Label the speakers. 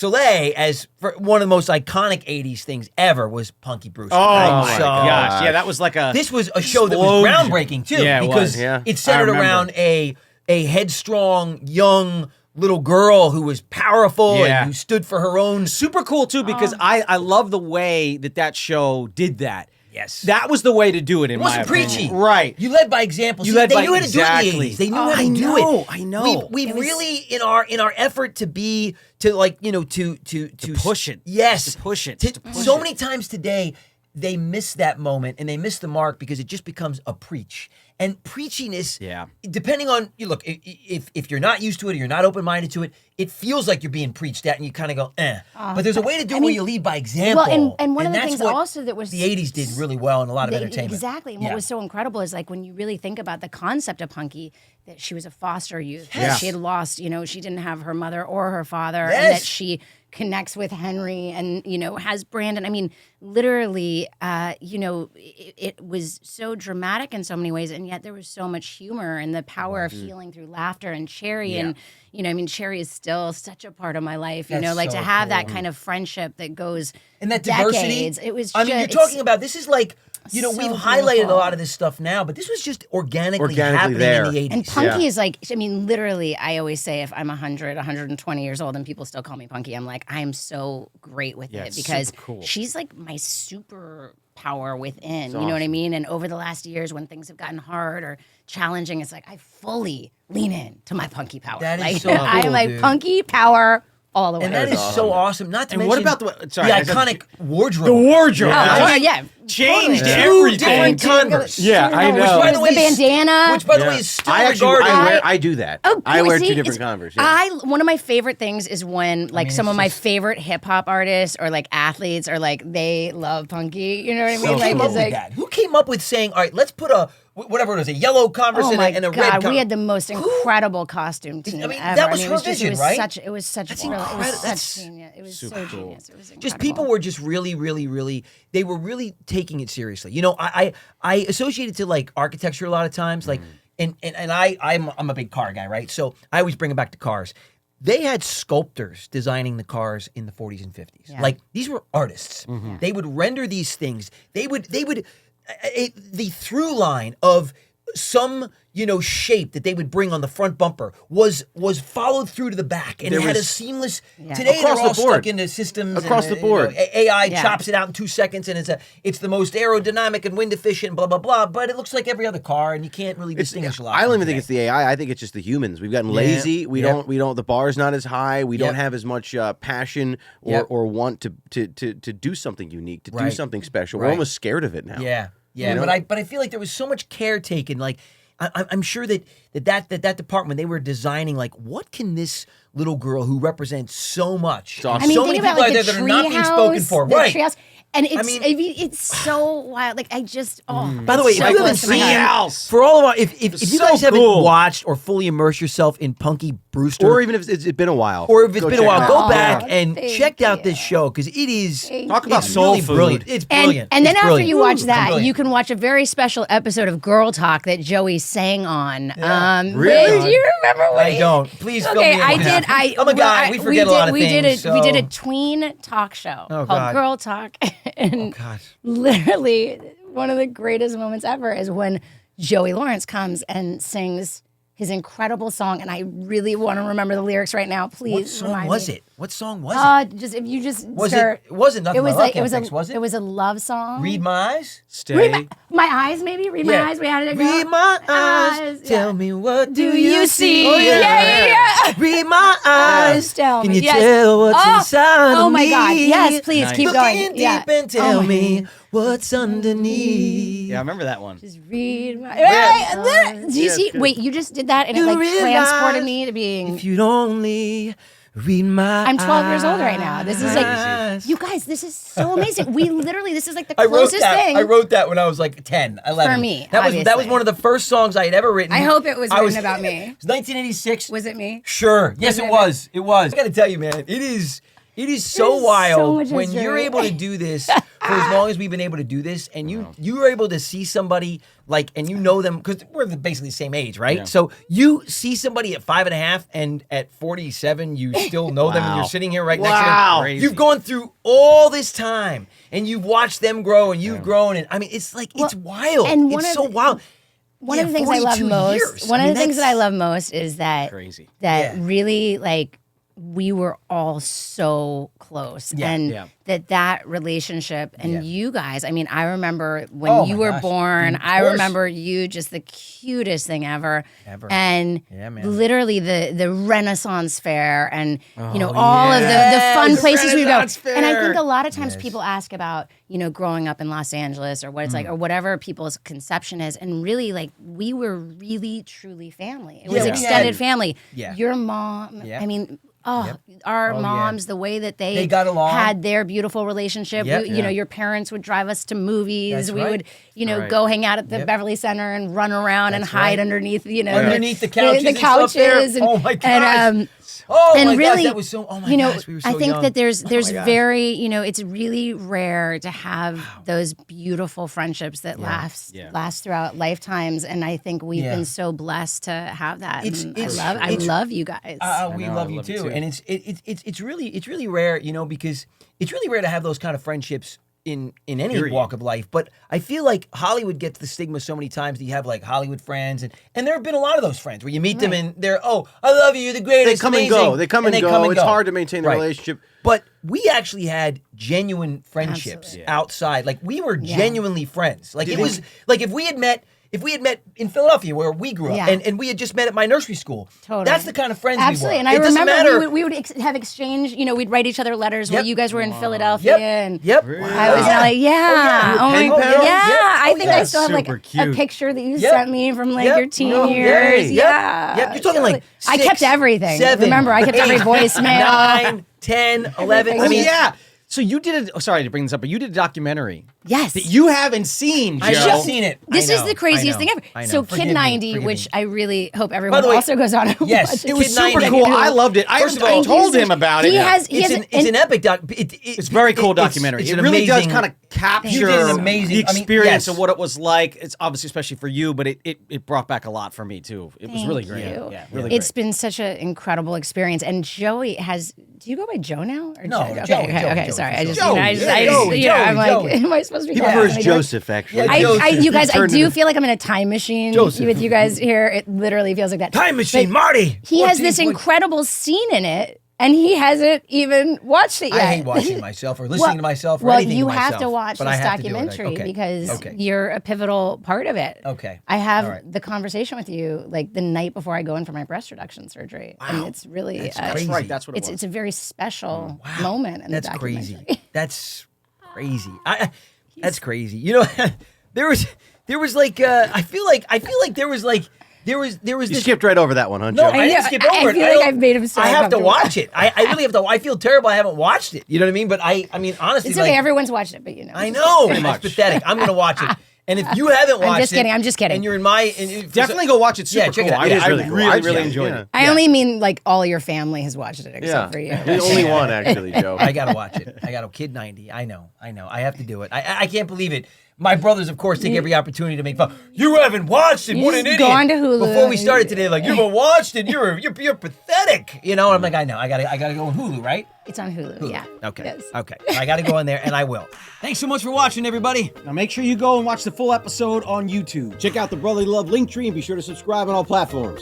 Speaker 1: Soleil, as for one of the most iconic 80s things ever, was Punky Brewster.
Speaker 2: Oh, my gosh. Yeah, that was like a...
Speaker 1: This was a show that was groundbreaking, too.
Speaker 2: Yeah,
Speaker 1: because it centered around a headstrong, young little girl who was powerful and who stood for her own.
Speaker 2: Super cool, too, because I love the way that show did that.
Speaker 1: Yes.
Speaker 2: That was the way to do it, in my opinion.
Speaker 1: It wasn't preachy.
Speaker 2: Right.
Speaker 1: You led by example. They knew how to do it in the 80s. They knew how to do it.
Speaker 2: I know.
Speaker 1: We really, in our effort to push it. Yes.
Speaker 2: To push it.
Speaker 1: So many times today, they miss that moment and they miss the mark because it just becomes a preach. And preachiness, depending on, look, if you're not used to it or you're not open-minded to it, it feels like you're being preached at and you kind of go, eh. But there's a way to do it where you lead by example.
Speaker 3: Well, and one of the things also that was...
Speaker 1: The 80s did really well in a lot of entertainment.
Speaker 3: Exactly. And what was so incredible is like when you really think about the concept of Punky, that she was a foster youth, that she had lost, she didn't have her mother or her father, and that she connects with Henry and, has Brandon. I mean, literally, it was so dramatic in so many ways, and yet there was so much humor and the power of healing through laughter and Cherry. And, Cherry is still such a part of my life, to have that kind of friendship that goes
Speaker 1: and that
Speaker 3: decades.
Speaker 1: Diversity.
Speaker 3: It was
Speaker 1: you're talking about, this is like, we've highlighted a lot of this stuff now, but this was just organically happening
Speaker 2: there.
Speaker 1: in the 80s.
Speaker 3: And Punky is like, literally, I always say if I'm 120 years old and people still call me Punky, I'm like, I am so great with it because she's like my superpower within, you know what I mean? And over the last years when things have gotten hard or challenging, it's like I fully lean in to my Punky power.
Speaker 1: That is
Speaker 3: like,
Speaker 1: so cool,
Speaker 3: I'm like
Speaker 1: dude.
Speaker 3: Punky power all the way.
Speaker 1: And that is so awesome. Not to mention
Speaker 2: what about the
Speaker 1: iconic wardrobe?
Speaker 2: The wardrobe.
Speaker 1: Changed
Speaker 2: everything.
Speaker 1: Different Converse.
Speaker 2: Yeah, I know.
Speaker 3: Which, by the way, the bandana.
Speaker 1: Which, by the way, is still
Speaker 4: regarded.
Speaker 1: regarded.
Speaker 4: I do that.
Speaker 3: Oh,
Speaker 4: I wear
Speaker 3: see,
Speaker 4: two different Converse. Yeah.
Speaker 3: One of my favorite things is when some of my favorite hip hop artists or like athletes are like they love Punky. You know what I mean?
Speaker 1: Who came up with that? Who came up with saying, all right, let's put a whatever it is, a yellow Converse and a red Converse?
Speaker 3: We had the most incredible costume team ever.
Speaker 1: That was her vision, right?
Speaker 3: It was such
Speaker 1: incredible.
Speaker 3: Such genius. It was so genius. It was incredible.
Speaker 1: Just people were just really, really, really, they were really taking it seriously. I associate it to like architecture a lot of times, like, and I'm a big car guy, right? So I always bring it back to cars. They had sculptors designing the cars in the 40s and 50s. Yeah. Like these were artists. They would render these things. They would the through line of some shape that they would bring on the front bumper was followed through to the back, and it had a seamless. Today they're all stuck into systems
Speaker 4: across the board.
Speaker 1: AI chops it out in 2 seconds, and it's the most aerodynamic and wind efficient, blah blah blah. But it looks like every other car, and you can't really distinguish a lot.
Speaker 4: I don't even think it's the AI. I think it's just the humans. We've gotten lazy. We don't. The bar's not as high. We don't have as much passion or want to do something unique, to do something special. We're almost scared of it now.
Speaker 1: Yeah, but I feel like there was so much care taken. Like I'm sure that department, they were designing like, what can this little girl who represents so much?
Speaker 3: I mean,
Speaker 1: so
Speaker 3: think
Speaker 1: many
Speaker 3: about
Speaker 1: people
Speaker 3: like
Speaker 1: out there that are not being spoken for, right?
Speaker 3: Treehouse. And it's so wild. Like I just
Speaker 1: By the way, if
Speaker 3: so
Speaker 1: you haven't seen for all of our, if you guys haven't watched or fully immersed yourself in Punky Brewster,
Speaker 4: or even if it's been a while,
Speaker 1: go back and check out this show because it is
Speaker 2: talk about
Speaker 1: soul food. Brilliant. It's brilliant.
Speaker 3: And then after you watch that, you can watch a very special episode of Girl Talk that Joey sang on.
Speaker 4: Really?
Speaker 3: Do you remember what?
Speaker 1: I don't. Please.
Speaker 3: Okay, I did.
Speaker 1: I'm a guy. We forget a lot of things.
Speaker 3: We did a tween talk show called Girl Talk. And literally, one of the greatest moments ever is when Joey Lawrence comes and sings his incredible song, and I really want to remember the lyrics right now. Please,
Speaker 1: what song was it? What song was it?
Speaker 3: Just if you just
Speaker 1: was
Speaker 3: start,
Speaker 1: it wasn't nothing.
Speaker 3: It was a love song.
Speaker 1: Read my eyes.
Speaker 3: Stay. My eyes, maybe. Read my eyes. We had it.
Speaker 1: Read my eyes. Tell me what do you see?
Speaker 3: Oh, yeah.
Speaker 1: Read my eyes.
Speaker 3: Tell
Speaker 1: Can
Speaker 3: me.
Speaker 1: you tell what's inside of me?
Speaker 3: Oh my God! Yes, please keep going.
Speaker 1: Look deep and tell me what's underneath.
Speaker 2: Yeah, I remember that one.
Speaker 3: Just read my. Do you see? Wait, you just did that, and it like transported me to being.
Speaker 1: If you'd only read my.
Speaker 3: I'm 12 years old right now. This is like, you guys, this is so amazing. We literally, this is like the closest thing.
Speaker 1: I wrote that when I was like 10, 11.
Speaker 3: For me,
Speaker 1: that was one of the first songs I had ever written.
Speaker 3: I hope it was written about me.
Speaker 1: It was 1986.
Speaker 3: Was it me?
Speaker 1: Sure. Yes, it was. It was. I got to tell you, man, it is so wild
Speaker 3: so
Speaker 1: when you're able to do this for as long as we've been able to do this, and you were able to see somebody like, and you know them because we're basically the same age, right?
Speaker 2: Yeah.
Speaker 1: So you see somebody at 5.5, and at 47, you still know them, and you're sitting here right next to them.
Speaker 2: Crazy.
Speaker 1: You've gone through all this time, and you've watched them grow, and you've grown, and I mean, it's like it's wild.
Speaker 3: and
Speaker 1: It's so wild.
Speaker 3: One of the things I love
Speaker 1: 42
Speaker 3: most.
Speaker 1: years.
Speaker 3: One
Speaker 1: I
Speaker 3: of
Speaker 1: mean,
Speaker 3: the things that I
Speaker 1: that's
Speaker 3: love most is that
Speaker 2: Crazy.
Speaker 3: that
Speaker 1: Yeah.
Speaker 3: really like we were all so close, and
Speaker 2: Yeah.
Speaker 3: that relationship and
Speaker 1: Yeah.
Speaker 3: you guys. I mean, I remember when
Speaker 1: Oh
Speaker 3: you
Speaker 1: my
Speaker 3: were
Speaker 1: gosh.
Speaker 3: born.
Speaker 1: Of
Speaker 3: I
Speaker 1: course.
Speaker 3: remember you just the cutest thing ever, and
Speaker 1: Yeah, man.
Speaker 3: literally the Renaissance Fair, and all of
Speaker 1: yes,
Speaker 3: the fun places we go.
Speaker 2: Renaissance
Speaker 3: And I think
Speaker 2: Fair.
Speaker 3: a lot of times people ask about growing up in Los Angeles or what it's like or whatever people's conception is, and really like we were really truly family. It was
Speaker 1: we
Speaker 3: extended
Speaker 1: had-
Speaker 3: family.
Speaker 1: Yeah.
Speaker 3: Your mom.
Speaker 1: Yeah.
Speaker 3: I mean. Our moms, the way that they
Speaker 1: got along.
Speaker 3: had their beautiful relationship.
Speaker 1: Yep.
Speaker 3: Your parents would drive us to movies.
Speaker 1: That's
Speaker 3: we
Speaker 1: right.
Speaker 3: would,
Speaker 2: Right.
Speaker 3: go hang out at the
Speaker 1: Yep.
Speaker 3: Beverly Center and run around and
Speaker 1: That's
Speaker 3: hide
Speaker 1: right.
Speaker 3: underneath,
Speaker 1: Underneath the couches
Speaker 3: the
Speaker 1: and stuff there.
Speaker 3: couches.
Speaker 1: Oh my gosh.
Speaker 3: And,
Speaker 1: Oh
Speaker 3: and
Speaker 1: my
Speaker 3: really,
Speaker 1: gosh, that was so. Oh my gosh, we were so
Speaker 3: I think
Speaker 1: young.
Speaker 3: that there's
Speaker 1: gosh.
Speaker 3: very, it's really rare to have those beautiful friendships that last throughout lifetimes, and I think we've been so blessed to have that. And I love you guys.
Speaker 1: We
Speaker 2: know,
Speaker 1: love
Speaker 2: I
Speaker 1: you
Speaker 2: love you
Speaker 1: too,
Speaker 2: too.
Speaker 1: and it's really rare, because it's really rare to have those kind of friendships in any
Speaker 2: Period.
Speaker 1: walk of life. But I feel like Hollywood gets the stigma so many times that you have like Hollywood friends, and there have been a lot of those friends where you meet them and they're I love you, you're the
Speaker 4: They
Speaker 1: greatest.
Speaker 4: come and
Speaker 1: amazing,"
Speaker 4: go. They come and go. It's hard to maintain the
Speaker 1: Right.
Speaker 4: relationship.
Speaker 1: But we actually had genuine friendships
Speaker 3: Absolutely.
Speaker 1: outside. Like we were genuinely friends. Like it was like if we had met in Philadelphia where we grew up,
Speaker 3: Yeah.
Speaker 1: and we had just met at my nursery school.
Speaker 3: Totally.
Speaker 1: That's the kind of friends
Speaker 3: Absolutely,
Speaker 1: we were.
Speaker 3: and I
Speaker 1: It doesn't
Speaker 3: remember
Speaker 1: matter.
Speaker 3: we would have exchange. We'd write each other letters while
Speaker 1: Yep.
Speaker 3: you guys were in Philadelphia,
Speaker 1: Yep.
Speaker 3: and
Speaker 1: Yep.
Speaker 3: I was like, yeah,
Speaker 1: Oh,
Speaker 3: my
Speaker 1: pen
Speaker 3: God,
Speaker 1: pals?
Speaker 3: yeah.
Speaker 1: Yep.
Speaker 3: I
Speaker 1: Oh,
Speaker 3: think
Speaker 1: yeah.
Speaker 3: I still have like
Speaker 2: Super
Speaker 3: a
Speaker 2: cute.
Speaker 3: picture that you
Speaker 1: Yep.
Speaker 3: sent me from like
Speaker 1: Yep.
Speaker 3: your teen
Speaker 1: No,
Speaker 3: years.
Speaker 1: Yep.
Speaker 3: Yeah,
Speaker 1: Yep. You're talking like
Speaker 3: I kept
Speaker 1: 6,
Speaker 3: everything.
Speaker 1: 7,
Speaker 3: Remember, I kept every
Speaker 1: 8,
Speaker 3: voicemail.
Speaker 1: 9, 10, 11. I
Speaker 3: Everything.
Speaker 1: mean,
Speaker 2: yeah. So you did it. Sorry to bring this up, but you did a documentary
Speaker 3: Yes.
Speaker 2: that you haven't seen, Joe.
Speaker 1: I've just seen it.
Speaker 3: This
Speaker 1: I
Speaker 3: is
Speaker 1: know,
Speaker 3: the craziest
Speaker 1: I know,
Speaker 3: thing ever.
Speaker 1: I know.
Speaker 3: So
Speaker 1: Forgive
Speaker 3: Kid
Speaker 1: me,
Speaker 3: 90,
Speaker 1: forgive
Speaker 3: which
Speaker 1: me.
Speaker 3: I really hope everyone
Speaker 1: way,
Speaker 3: also goes on and
Speaker 1: yes,
Speaker 3: watches.
Speaker 2: It was
Speaker 1: Kid
Speaker 2: super
Speaker 1: 90.
Speaker 2: cool. I loved it. I
Speaker 1: First of all,
Speaker 2: told him about it.
Speaker 3: He has
Speaker 1: It's an epic doc.
Speaker 2: It's a very cool documentary.
Speaker 1: It's
Speaker 2: It
Speaker 1: an
Speaker 2: really does
Speaker 1: amazing-
Speaker 2: kind of capture
Speaker 1: did an amazing-
Speaker 2: the
Speaker 1: I mean,
Speaker 2: experience
Speaker 1: yes.
Speaker 2: of what it was like. It's obviously especially for you, but it brought back a lot for me too. It was really great.
Speaker 3: Thank you.
Speaker 2: Yeah, really
Speaker 3: It's been such an incredible experience. And Joey has. Do you go by Joe now? Or
Speaker 1: No,
Speaker 3: Joe?
Speaker 1: Joey,
Speaker 3: Okay.
Speaker 1: Joey,
Speaker 3: Sorry.
Speaker 1: for
Speaker 3: I just,
Speaker 1: sure.
Speaker 3: I
Speaker 1: Joey,
Speaker 3: I'm like,
Speaker 1: Joey.
Speaker 3: am I supposed to be?
Speaker 4: He
Speaker 3: calling
Speaker 4: prefers
Speaker 3: him
Speaker 4: Joseph, actually.
Speaker 1: Yeah,
Speaker 3: you guys, I
Speaker 4: Turned
Speaker 3: do
Speaker 4: into-
Speaker 3: feel like I'm in a time machine
Speaker 1: Joseph.
Speaker 3: with you guys here. It literally feels like that.
Speaker 1: Time machine,
Speaker 3: But
Speaker 1: Marty.
Speaker 3: He has
Speaker 1: 14,
Speaker 3: this
Speaker 1: 14.
Speaker 3: incredible scene in it, and he hasn't even watched it yet.
Speaker 1: I hate watching myself or listening to myself or
Speaker 3: well,
Speaker 1: anything
Speaker 3: you
Speaker 1: to
Speaker 3: have
Speaker 1: myself,
Speaker 3: to watch
Speaker 1: but
Speaker 3: this
Speaker 1: I have to do it.
Speaker 3: documentary
Speaker 1: Okay.
Speaker 3: because
Speaker 1: Okay.
Speaker 3: you're a pivotal part of it.
Speaker 1: Okay.
Speaker 3: I have
Speaker 1: All right.
Speaker 3: the conversation with you like the night before I go in for my breast reduction surgery, and it's really
Speaker 1: That's
Speaker 2: That's right. That's what it was.
Speaker 3: it's a very special moment in
Speaker 1: That's
Speaker 3: the
Speaker 1: crazy.
Speaker 3: documentary.
Speaker 1: That's crazy. That's crazy. There was like I feel like there was
Speaker 4: You
Speaker 1: this.
Speaker 4: skipped right over that one, huh,
Speaker 1: No,
Speaker 4: Joe?
Speaker 1: I didn't skip
Speaker 3: I
Speaker 1: over it.
Speaker 3: feel like
Speaker 1: don't-
Speaker 3: I've made him so
Speaker 1: I have to
Speaker 3: uncomfortable.
Speaker 1: watch it. I really have to. I feel terrible. I haven't watched it. You know what I mean? But I mean, honestly,
Speaker 3: It's okay.
Speaker 1: like,
Speaker 3: Everyone's watched it, but
Speaker 1: I know it's
Speaker 2: much.
Speaker 1: pathetic. I'm gonna watch it. And if you haven't watched
Speaker 3: just
Speaker 1: it,
Speaker 3: kidding, I'm just kidding.
Speaker 1: And you're in my
Speaker 2: Definitely go watch it. Super
Speaker 1: Yeah, check it
Speaker 2: cool.
Speaker 1: out.
Speaker 2: I,
Speaker 1: It is
Speaker 2: I
Speaker 4: really cool.
Speaker 2: really enjoyed it.
Speaker 3: I only mean like all your family has watched it except for you.
Speaker 4: The only one, actually, Joe.
Speaker 1: I gotta watch it. I gotta Kid 90. I know. I have to do it. I can't believe it. My brothers, of course, take every opportunity to make fun. You haven't watched it.
Speaker 3: You
Speaker 1: What an
Speaker 3: just
Speaker 1: idiot!
Speaker 3: go on to Hulu.
Speaker 1: Before we started today, like you haven't watched it. You're pathetic. You know. And I'm like, I know. I gotta go on Hulu, right?
Speaker 3: It's on Hulu. Yeah.
Speaker 1: Okay.
Speaker 3: Yes.
Speaker 1: Okay. I gotta go on there, and I will. Thanks so much for watching, everybody.
Speaker 2: Now make sure you go and watch the full episode on YouTube. Check out the Brotherly Love link tree and be sure to subscribe on all platforms.